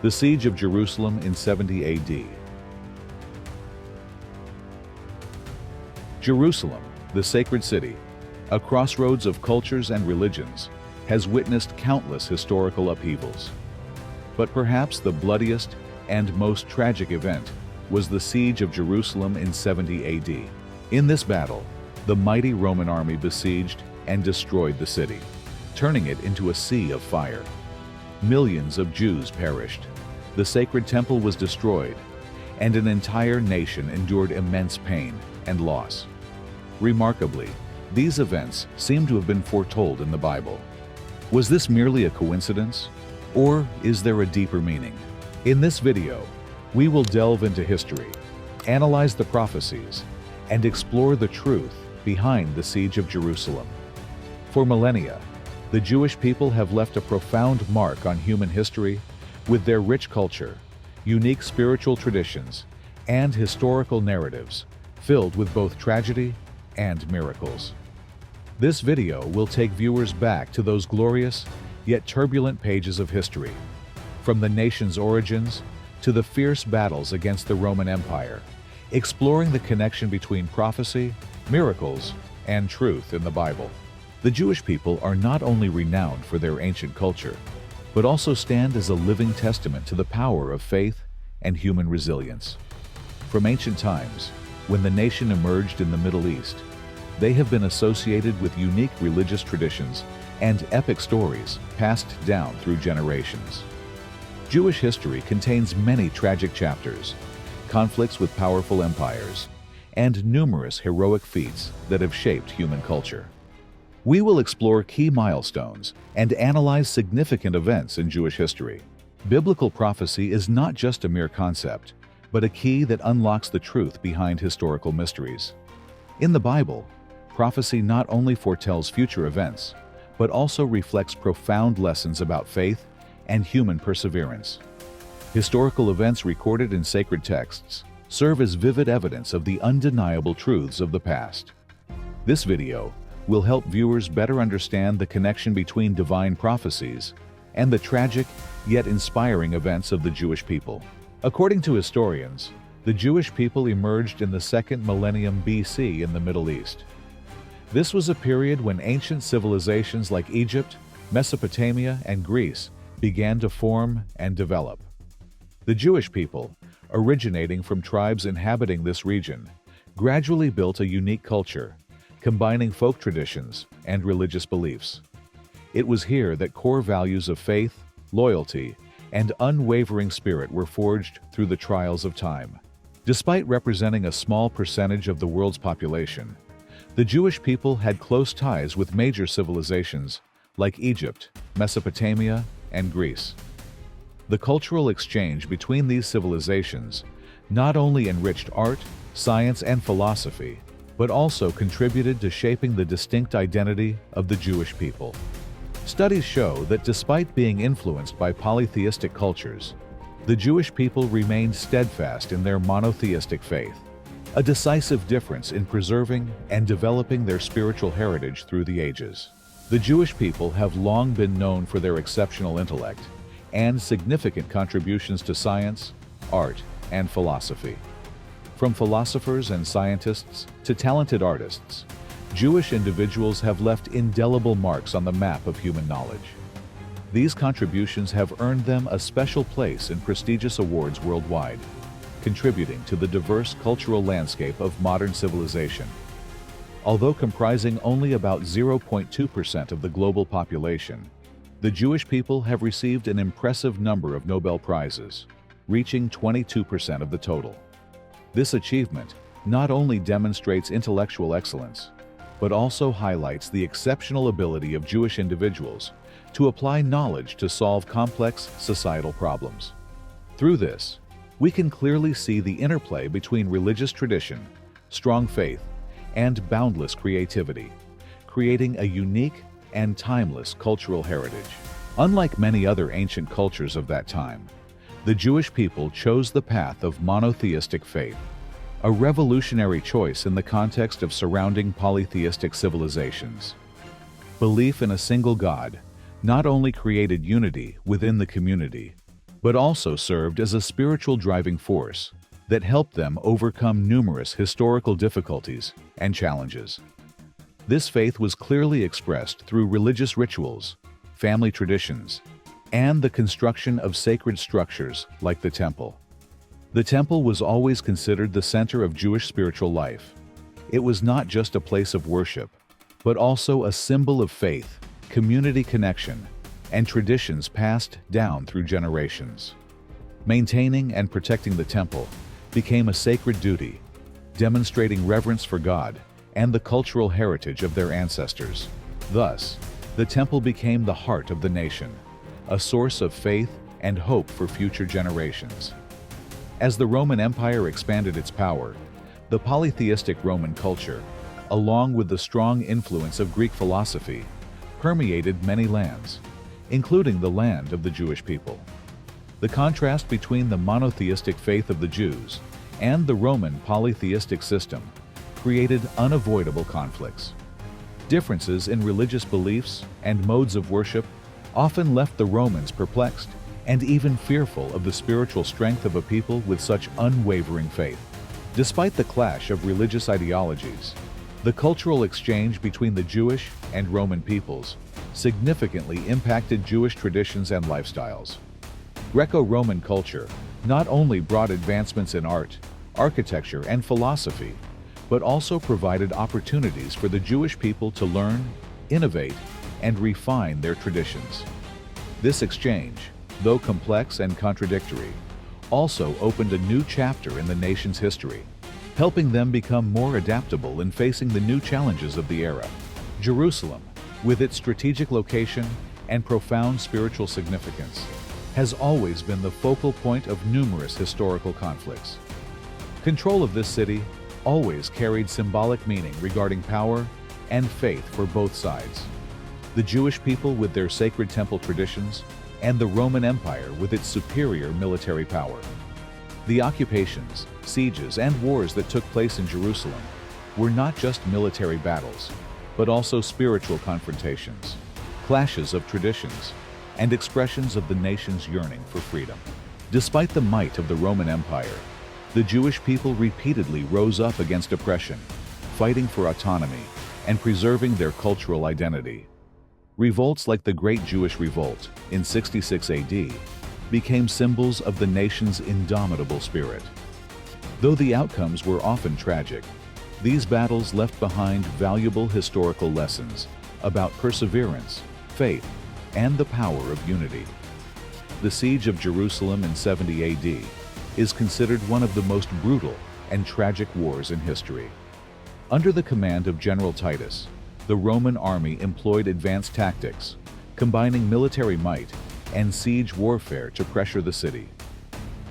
The Siege of Jerusalem in 70 AD. Jerusalem, the sacred city, a crossroads of cultures and religions, has witnessed countless historical upheavals. But perhaps the bloodiest and most tragic event was the Siege of Jerusalem in 70 AD. In this battle, the mighty Roman army besieged and destroyed the city, turning it into a sea of fire. Millions of Jews perished, the sacred temple was destroyed, and an entire nation endured immense pain and loss. Remarkably, these events seem to have been foretold in the Bible. Was this merely a coincidence, or is there a deeper meaning? In this video, we will delve into history, analyze the prophecies, and explore the truth behind the Siege of Jerusalem. For millennia, the Jewish people have left a profound mark on human history with their rich culture, unique spiritual traditions, and historical narratives filled with both tragedy and miracles. This video will take viewers back to those glorious yet turbulent pages of history, from the nation's origins to the fierce battles against the Roman Empire, exploring the connection between prophecy, miracles, and truth in the Bible. The Jewish people are not only renowned for their ancient culture, but also stand as a living testament to the power of faith and human resilience. From ancient times, when the nation emerged in the Middle East, they have been associated with unique religious traditions and epic stories passed down through generations. Jewish history contains many tragic chapters, conflicts with powerful empires, and numerous heroic feats that have shaped human culture. We will explore key milestones and analyze significant events in Jewish history. Biblical prophecy is not just a mere concept, but a key that unlocks the truth behind historical mysteries. In the Bible, prophecy not only foretells future events, but also reflects profound lessons about faith and human perseverance. Historical events recorded in sacred texts serve as vivid evidence of the undeniable truths of the past. This video will help viewers better understand the connection between divine prophecies and the tragic yet inspiring events of the Jewish people. According to historians, the Jewish people emerged in the second millennium BC in the Middle East. This was a period when ancient civilizations like Egypt, Mesopotamia, and Greece began to form and develop. The Jewish people, originating from tribes inhabiting this region, gradually built a unique culture, combining folk traditions and religious beliefs. It was here that core values of faith, loyalty, and unwavering spirit were forged through the trials of time. Despite representing a small percentage of the world's population, the Jewish people had close ties with major civilizations like Egypt, Mesopotamia, and Greece. The cultural exchange between these civilizations not only enriched art, science, and philosophy, but also contributed to shaping the distinct identity of the Jewish people. Studies show that despite being influenced by polytheistic cultures, the Jewish people remained steadfast in their monotheistic faith, a decisive difference in preserving and developing their spiritual heritage through the ages. The Jewish people have long been known for their exceptional intellect and significant contributions to science, art, and philosophy. From philosophers and scientists to talented artists, Jewish individuals have left indelible marks on the map of human knowledge. These contributions have earned them a special place in prestigious awards worldwide, contributing to the diverse cultural landscape of modern civilization. Although comprising only about 0.2% of the global population, the Jewish people have received an impressive number of Nobel Prizes, reaching 22% of the total. This achievement not only demonstrates intellectual excellence, but also highlights the exceptional ability of Jewish individuals to apply knowledge to solve complex societal problems. Through this, we can clearly see the interplay between religious tradition, strong faith, and boundless creativity, creating a unique and timeless cultural heritage. Unlike many other ancient cultures of that time, the Jewish people chose the path of monotheistic faith, a revolutionary choice in the context of surrounding polytheistic civilizations. Belief in a single God not only created unity within the community, but also served as a spiritual driving force that helped them overcome numerous historical difficulties and challenges. This faith was clearly expressed through religious rituals, family traditions, and the construction of sacred structures like the temple. The temple was always considered the center of Jewish spiritual life. It was not just a place of worship, but also a symbol of faith, community connection, and traditions passed down through generations. Maintaining and protecting the temple became a sacred duty, demonstrating reverence for God and the cultural heritage of their ancestors. Thus, the temple became the heart of the nation, a source of faith and hope for future generations. As the Roman Empire expanded its power, the polytheistic Roman culture, along with the strong influence of Greek philosophy, permeated many lands, including the land of the Jewish people. The contrast between the monotheistic faith of the Jews and the Roman polytheistic system created unavoidable conflicts. Differences in religious beliefs and modes of worship often left the Romans perplexed and even fearful of the spiritual strength of a people with such unwavering faith. Despite the clash of religious ideologies, the cultural exchange between the Jewish and Roman peoples significantly impacted Jewish traditions and lifestyles. Greco-Roman culture not only brought advancements in art, architecture, and philosophy, but also provided opportunities for the Jewish people to learn, innovate, and refine their traditions. This exchange, though complex and contradictory, also opened a new chapter in the nation's history, helping them become more adaptable in facing the new challenges of the era. Jerusalem, with its strategic location and profound spiritual significance, has always been the focal point of numerous historical conflicts. Control of this city always carried symbolic meaning regarding power and faith for both sides. The Jewish people with their sacred temple traditions, and the Roman Empire with its superior military power. The occupations, sieges, and wars that took place in Jerusalem were not just military battles, but also spiritual confrontations, clashes of traditions, and expressions of the nation's yearning for freedom. Despite the might of the Roman Empire, the Jewish people repeatedly rose up against oppression, fighting for autonomy and preserving their cultural identity. Revolts like the Great Jewish Revolt in 66 AD became symbols of the nation's indomitable spirit. Though the outcomes were often tragic, these battles left behind valuable historical lessons about perseverance, faith, and the power of unity. The Siege of Jerusalem in 70 AD is considered one of the most brutal and tragic wars in history. Under the command of General Titus, the Roman army employed advanced tactics, combining military might and siege warfare to pressure the city.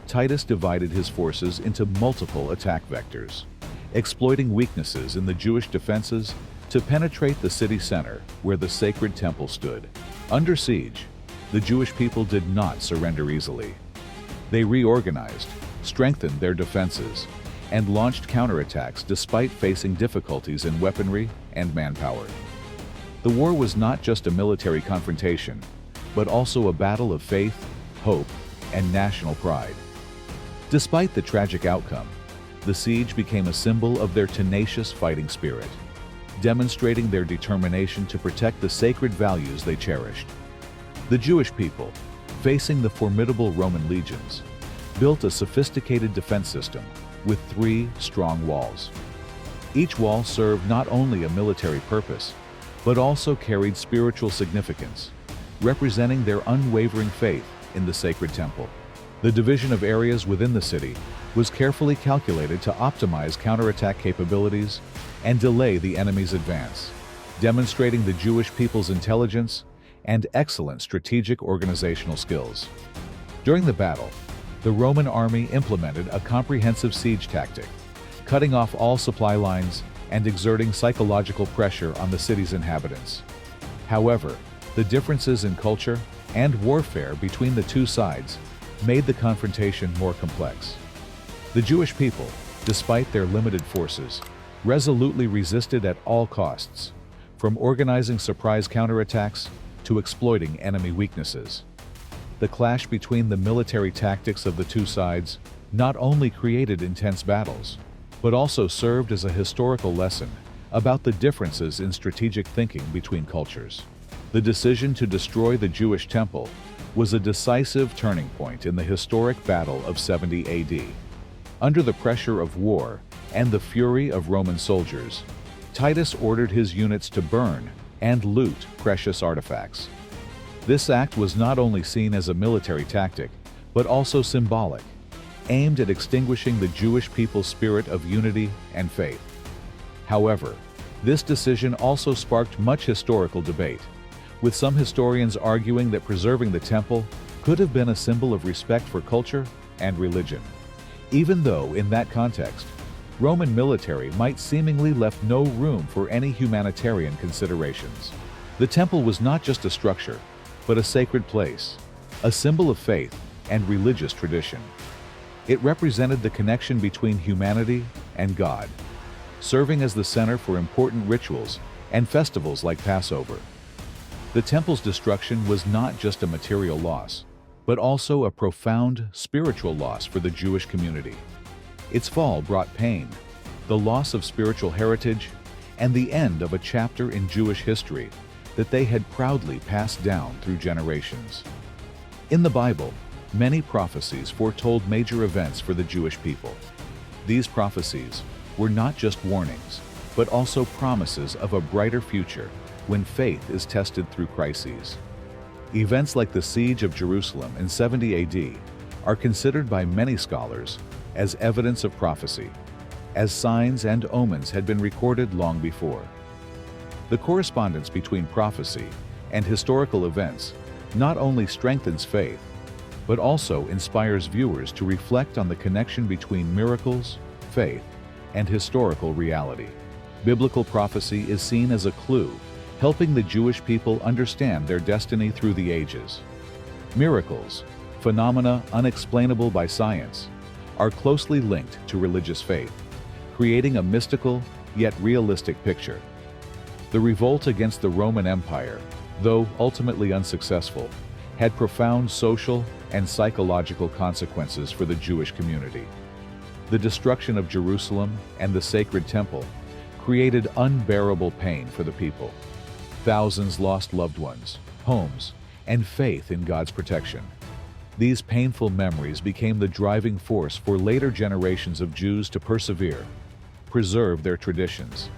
Titus divided his forces into multiple attack vectors, exploiting weaknesses in the Jewish defenses to penetrate the city center where the sacred temple stood. Under siege, the Jewish people did not surrender easily. They reorganized, strengthened their defenses, and launched counterattacks despite facing difficulties in weaponry and manpower. The war was not just a military confrontation, but also a battle of faith, hope, and national pride. Despite the tragic outcome, the siege became a symbol of their tenacious fighting spirit, demonstrating their determination to protect the sacred values they cherished. The Jewish people, facing the formidable Roman legions, built a sophisticated defense system with 3 strong walls. Each wall served not only a military purpose, but also carried spiritual significance, representing their unwavering faith in the sacred temple. The division of areas within the city was carefully calculated to optimize counterattack capabilities and delay the enemy's advance, demonstrating the Jewish people's intelligence and excellent strategic organizational skills. During the battle, the Roman army implemented a comprehensive siege tactic, cutting off all supply lines and exerting psychological pressure on the city's inhabitants. However, the differences in culture and warfare between the two sides made the confrontation more complex. The Jewish people, despite their limited forces, resolutely resisted at all costs, from organizing surprise counterattacks to exploiting enemy weaknesses. The clash between the military tactics of the two sides not only created intense battles, but also served as a historical lesson about the differences in strategic thinking between cultures. The decision to destroy the Jewish temple was a decisive turning point in the historic Battle of 70 AD. Under the pressure of war and the fury of Roman soldiers, Titus ordered his units to burn and loot precious artifacts. This act was not only seen as a military tactic, but also symbolic, aimed at extinguishing the Jewish people's spirit of unity and faith. However, this decision also sparked much historical debate, with some historians arguing that preserving the temple could have been a symbol of respect for culture and religion, even though in that context, Roman military might seemingly left no room for any humanitarian considerations. The temple was not just a structure, but a sacred place, a symbol of faith and religious tradition. It represented the connection between humanity and God, serving as the center for important rituals and festivals like Passover. The temple's destruction was not just a material loss, but also a profound spiritual loss for the Jewish community. Its fall brought pain, the loss of spiritual heritage, and the end of a chapter in Jewish history that they had proudly passed down through generations. In the Bible, many prophecies foretold major events for the Jewish people. These prophecies were not just warnings, but also promises of a brighter future when faith is tested through crises. Events like the siege of Jerusalem in 70 AD are considered by many scholars as evidence of prophecy, as signs and omens had been recorded long before. The correspondence between prophecy and historical events not only strengthens faith, but also inspires viewers to reflect on the connection between miracles, faith, and historical reality. Biblical prophecy is seen as a clue, helping the Jewish people understand their destiny through the ages. Miracles, phenomena unexplainable by science, are closely linked to religious faith, creating a mystical yet realistic picture. The revolt against the Roman Empire, though ultimately unsuccessful, had profound social and psychological consequences for the Jewish community. The destruction of Jerusalem and the sacred temple created unbearable pain for the people. Thousands lost loved ones, homes, and faith in God's protection. These painful memories became the driving force for later generations of Jews to persevere, preserve their traditions,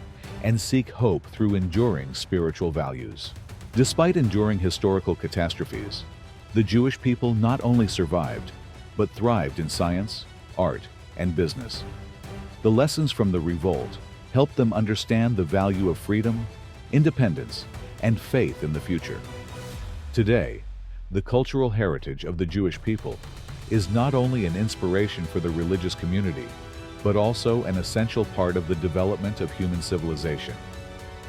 and seek hope through enduring spiritual values. Despite enduring historical catastrophes, the Jewish people not only survived, but thrived in science, art, and business. The lessons from the revolt helped them understand the value of freedom, independence, and faith in the future. Today, the cultural heritage of the Jewish people is not only an inspiration for the religious community, but also an essential part of the development of human civilization.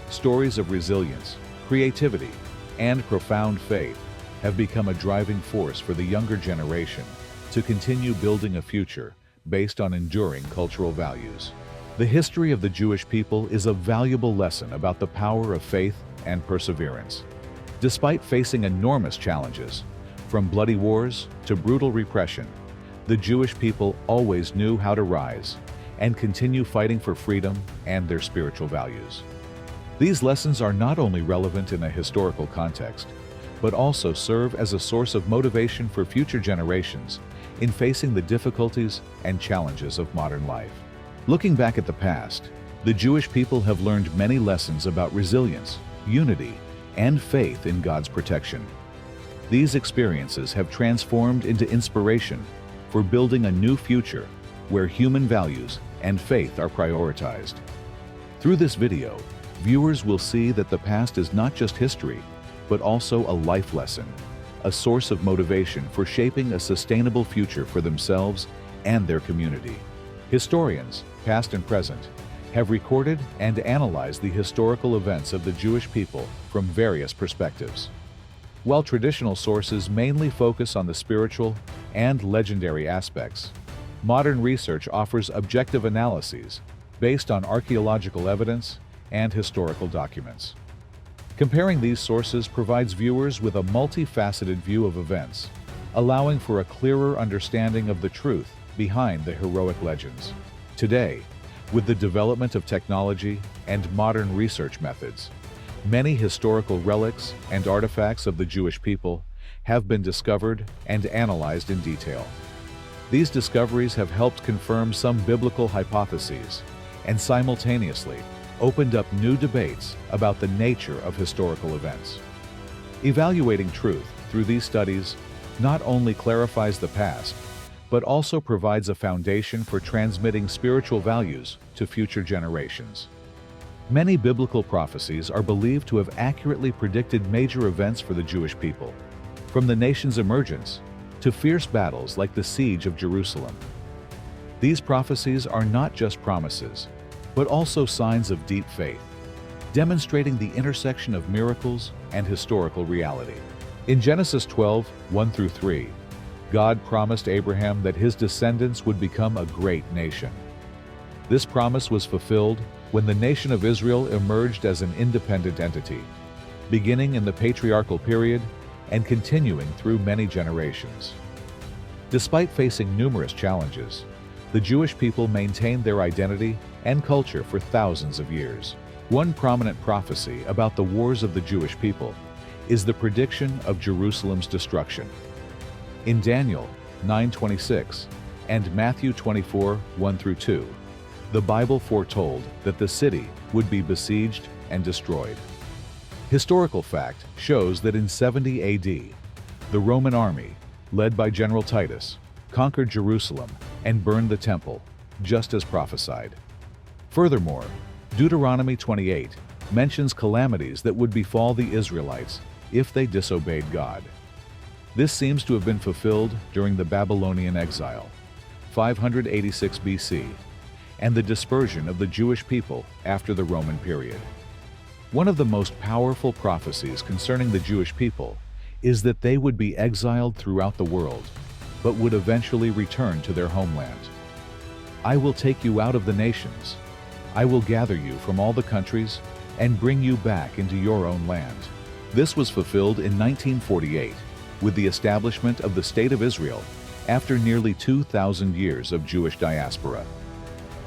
Stories of resilience, creativity, and profound faith have become a driving force for the younger generation to continue building a future based on enduring cultural values. The history of the Jewish people is a valuable lesson about the power of faith and perseverance. Despite facing enormous challenges, from bloody wars to brutal repression, the Jewish people always knew how to rise and continue fighting for freedom and their spiritual values. These lessons are not only relevant in a historical context, but also serve as a source of motivation for future generations in facing the difficulties and challenges of modern life. Looking back at the past, the Jewish people have learned many lessons about resilience, unity, and faith in God's protection. These experiences have transformed into inspiration for building a new future where human values and faith are prioritized. Through this video, viewers will see that the past is not just history, but also a life lesson, a source of motivation for shaping a sustainable future for themselves and their community. Historians, past and present, have recorded and analyzed the historical events of the Jewish people from various perspectives. While traditional sources mainly focus on the spiritual and legendary aspects, modern research offers objective analyses based on archaeological evidence and historical documents. Comparing these sources provides viewers with a multifaceted view of events, allowing for a clearer understanding of the truth behind the heroic legends. Today, with the development of technology and modern research methods, many historical relics and artifacts of the Jewish people have been discovered and analyzed in detail. These discoveries have helped confirm some biblical hypotheses and simultaneously opened up new debates about the nature of historical events. Evaluating truth through these studies not only clarifies the past, but also provides a foundation for transmitting spiritual values to future generations. Many biblical prophecies are believed to have accurately predicted major events for the Jewish people, from the nation's emergence to fierce battles like the siege of Jerusalem. These prophecies are not just promises, but also signs of deep faith, demonstrating the intersection of miracles and historical reality. In Genesis 12, 1-3, God promised Abraham that his descendants would become a great nation. This promise was fulfilled when the nation of Israel emerged as an independent entity, beginning in the patriarchal period and continuing through many generations. Despite facing numerous challenges, the Jewish people maintained their identity and culture for thousands of years. One prominent prophecy about the wars of the Jewish people is the prediction of Jerusalem's destruction. In Daniel 9:26 and Matthew 24, 1-2, the Bible foretold that the city would be besieged and destroyed. Historical fact shows that in 70 AD, the Roman army, led by General Titus, conquered Jerusalem and burned the temple, just as prophesied. Furthermore, Deuteronomy 28 mentions calamities that would befall the Israelites if they disobeyed God. This seems to have been fulfilled during the Babylonian exile, 586 BC, and the dispersion of the Jewish people after the Roman period. One of the most powerful prophecies concerning the Jewish people is that they would be exiled throughout the world, but would eventually return to their homeland. I will take you out of the nations. I will gather you from all the countries and bring you back into your own land. This was fulfilled in 1948 with the establishment of the State of Israel after nearly 2,000 years of Jewish diaspora.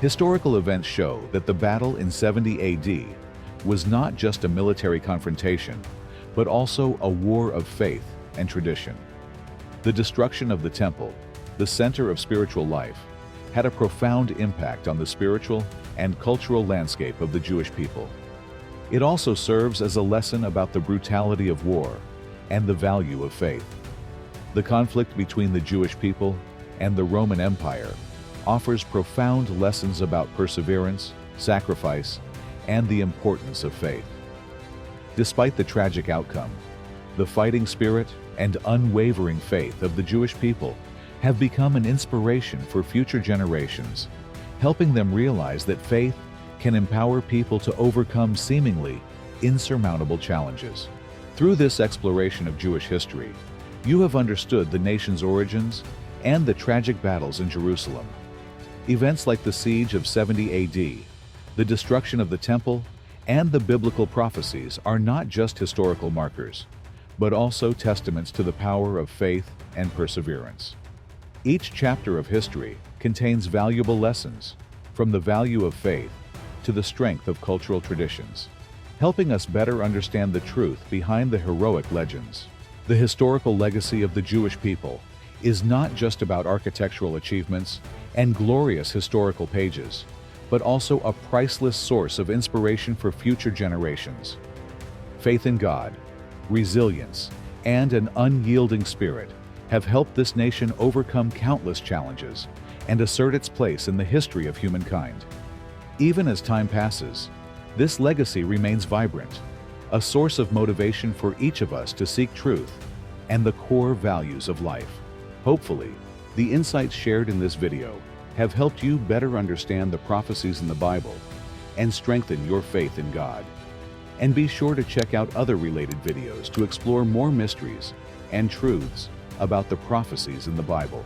Historical events show that the battle in 70 AD was not just a military confrontation, but also a war of faith and tradition. The destruction of the temple, the center of spiritual life, had a profound impact on the spiritual and cultural landscape of the Jewish people. It also serves as a lesson about the brutality of war and the value of faith. The conflict between the Jewish people and the Roman Empire offers profound lessons about perseverance, sacrifice, and the importance of faith. Despite the tragic outcome, the fighting spirit and unwavering faith of the Jewish people have become an inspiration for future generations, helping them realize that faith can empower people to overcome seemingly insurmountable challenges. Through this exploration of Jewish history, you have understood the nation's origins and the tragic battles in Jerusalem. Events like the siege of 70 AD, the destruction of the temple, and the biblical prophecies are not just historical markers, but also testaments to the power of faith and perseverance. Each chapter of history contains valuable lessons, from the value of faith to the strength of cultural traditions, helping us better understand the truth behind the heroic legends. The historical legacy of the Jewish people is not just about architectural achievements and glorious historical pages, but also a priceless source of inspiration for future generations. Faith in God, resilience, and an unyielding spirit have helped this nation overcome countless challenges and assert its place in the history of humankind. Even as time passes, this legacy remains vibrant, a source of motivation for each of us to seek truth and the core values of life. Hopefully, the insights shared in this video have helped you better understand the prophecies in the Bible and strengthen your faith in God. And be sure to check out other related videos to explore more mysteries and truths about the prophecies in the Bible.